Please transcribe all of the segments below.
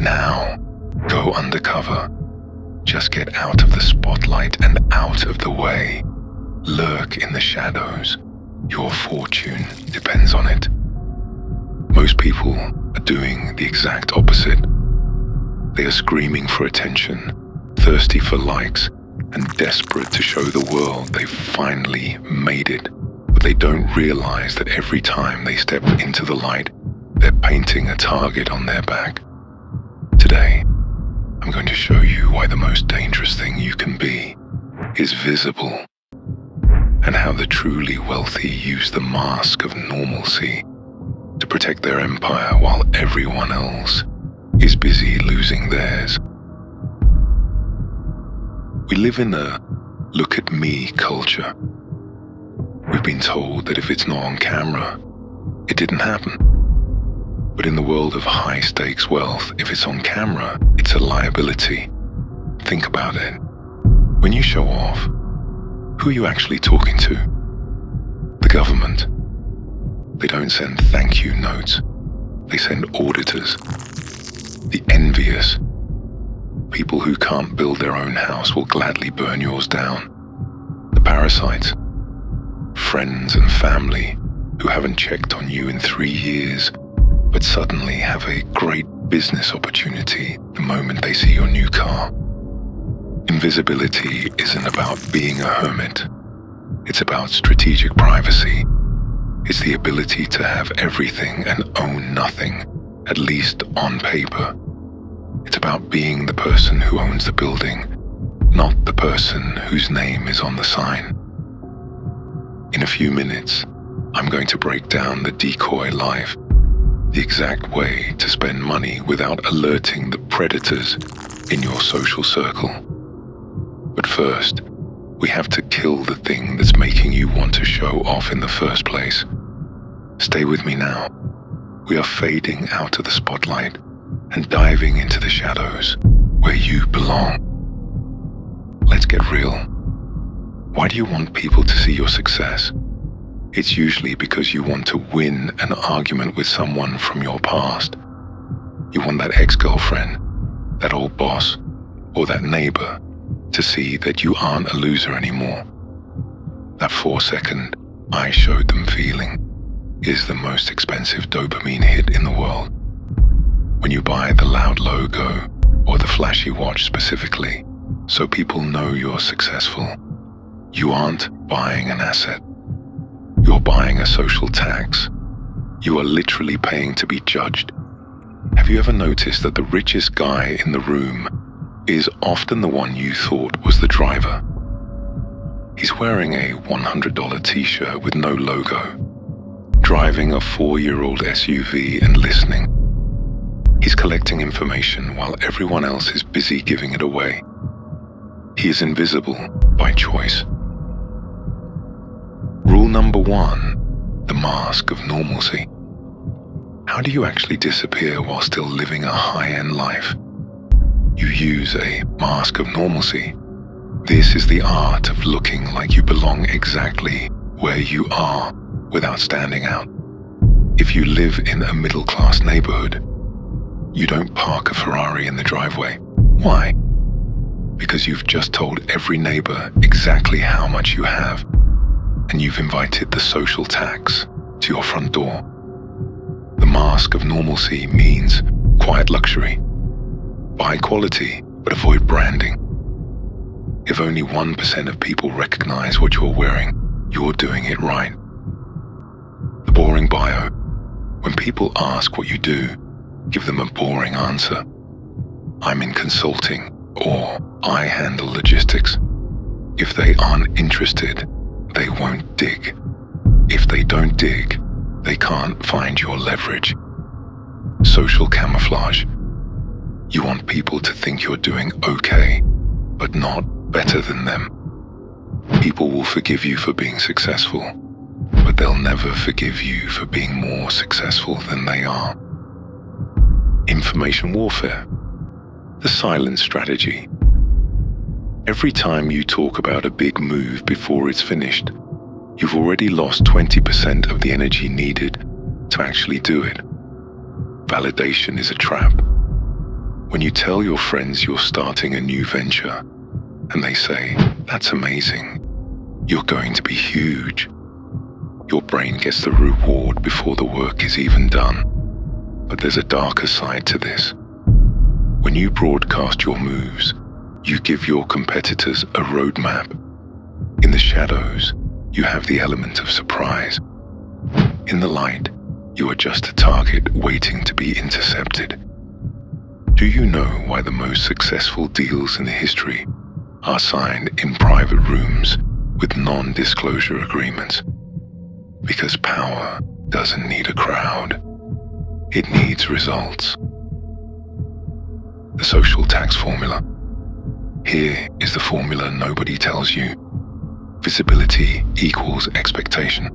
Now, go undercover. Just get out of the spotlight and out of the way. Lurk in the shadows. Your fortune depends on it. Most people are doing the exact opposite. They are screaming for attention, thirsty for likes, and desperate to show the world they've finally made it. But they don't realize that every time they step into the light, they're painting a target on their back. Today, I'm going to show you why the most dangerous thing you can be is visible, and how the truly wealthy use the mask of normalcy to protect their empire while everyone else is busy losing theirs. We live in a look at me culture. We've been told that if it's not on camera, it didn't happen. But in the world of high-stakes wealth, if it's on camera, it's a liability. Think about it. When you show off, who are you actually talking to? The government. They don't send thank you notes. They send auditors. The envious. People who can't build their own house will gladly burn yours down. The parasites. Friends and family who haven't checked on you in 3 years, but suddenly have a great business opportunity the moment they see your new car. Invisibility isn't about being a hermit. It's about strategic privacy. It's the ability to have everything and own nothing, at least on paper. It's about being the person who owns the building, not the person whose name is on the sign. In a few minutes, I'm going to break down the decoy life, the exact way to spend money without alerting the predators in your social circle. But first, we have to kill the thing that's making you want to show off in the first place. Stay with me now. We are fading out of the spotlight and diving into the shadows where you belong. Let's get real. Why do you want people to see your success? It's usually because you want to win an argument with someone from your past. You want that ex-girlfriend, that old boss, or that neighbor to see that you aren't a loser anymore. That 4-second I showed them feeling is the most expensive dopamine hit in the world. When you buy the loud logo or the flashy watch specifically, so people know you're successful, you aren't buying an asset. You're buying a social tax. You are literally paying to be judged. Have you ever noticed that the richest guy in the room is often the one you thought was the driver? He's wearing a $100 t-shirt with no logo, driving a 4-year-old SUV and listening. He's collecting information while everyone else is busy giving it away. He is invisible by choice. Rule number 1, the mask of normalcy. How do you actually disappear while still living a high-end life? You use a mask of normalcy. This is the art of looking like you belong exactly where you are without standing out. If you live in a middle-class neighborhood, you don't park a Ferrari in the driveway. Why? Because you've just told every neighbor exactly how much you have, and you've invited the social tax to your front door. The mask of normalcy means quiet luxury. Buy quality, but avoid branding. If only 1% of people recognize what you're wearing, you're doing it right. The boring bio. When people ask what you do, give them a boring answer. I'm in consulting, or I handle logistics. If they aren't interested, they won't dig. If they don't dig, they can't find your leverage. Social camouflage. You want people to think you're doing okay, but not better than them. People will forgive you for being successful, but they'll never forgive you for being more successful than they are. Information warfare. The silent strategy. Every time you talk about a big move before it's finished, you've already lost 20% of the energy needed to actually do it. Validation is a trap. When you tell your friends you're starting a new venture, and they say, "That's amazing, you're going to be huge," your brain gets the reward before the work is even done. But there's a darker side to this. When you broadcast your moves, you give your competitors a roadmap. In the shadows, you have the element of surprise. In the light, you are just a target waiting to be intercepted. Do you know why the most successful deals in history are signed in private rooms with non-disclosure agreements? Because power doesn't need a crowd. It needs results. The social tax formula. Here is the formula nobody tells you. Visibility equals expectation.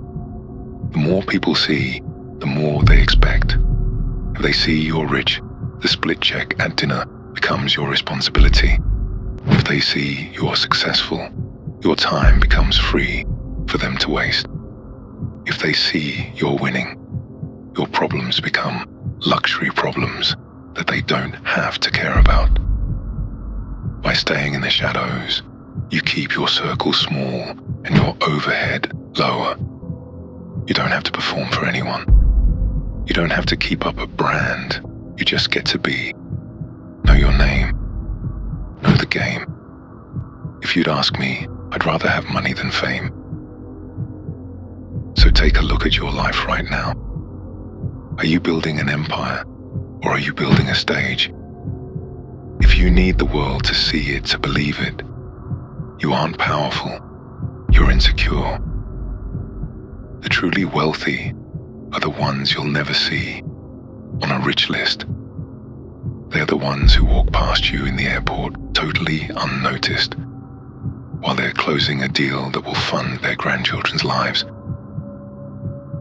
The more people see, the more they expect. If they see you're rich, the split check at dinner becomes your responsibility. If they see you're successful, your time becomes free for them to waste. If they see you're winning, your problems become luxury problems that they don't have to care about. By staying in the shadows, you keep your circle small and your overhead lower. You don't have to perform for anyone. You don't have to keep up a brand. You just get to be. Know your name. Know the game. If you'd ask me, I'd rather have money than fame. So take a look at your life right now. Are you building an empire, or are you building a stage? If you need the world to see it to believe it, you aren't powerful, you're insecure. The truly wealthy are the ones you'll never see on a rich list. They're the ones who walk past you in the airport totally unnoticed, while they're closing a deal that will fund their grandchildren's lives.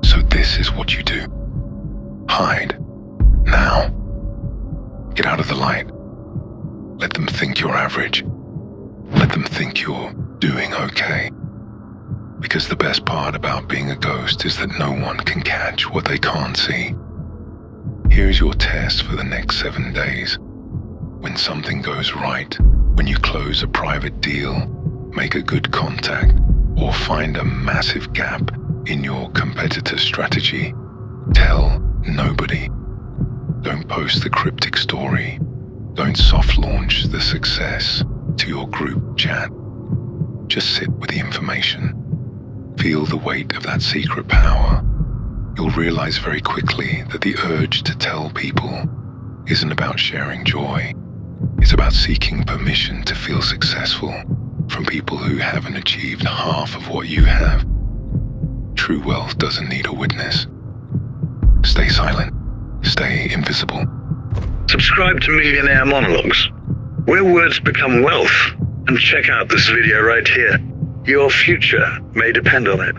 So this is what you do. Hide. Now. Get out of the light. Let them think you're average. Let them think you're doing okay. Because the best part about being a ghost is that no one can catch what they can't see. Here's your test for the next 7 days. When something goes right, when you close a private deal, make a good contact, or find a massive gap in your competitor's strategy, tell nobody. Don't post the cryptic story. Don't soft launch the success to your group chat. Just sit with the information. Feel the weight of that secret power. You'll realize very quickly that the urge to tell people isn't about sharing joy. It's about seeking permission to feel successful from people who haven't achieved half of what you have. True wealth doesn't need a witness. Stay silent. Stay invisible. Subscribe to Millionaire Monologues, where words become wealth, and check out this video right here. Your future may depend on it.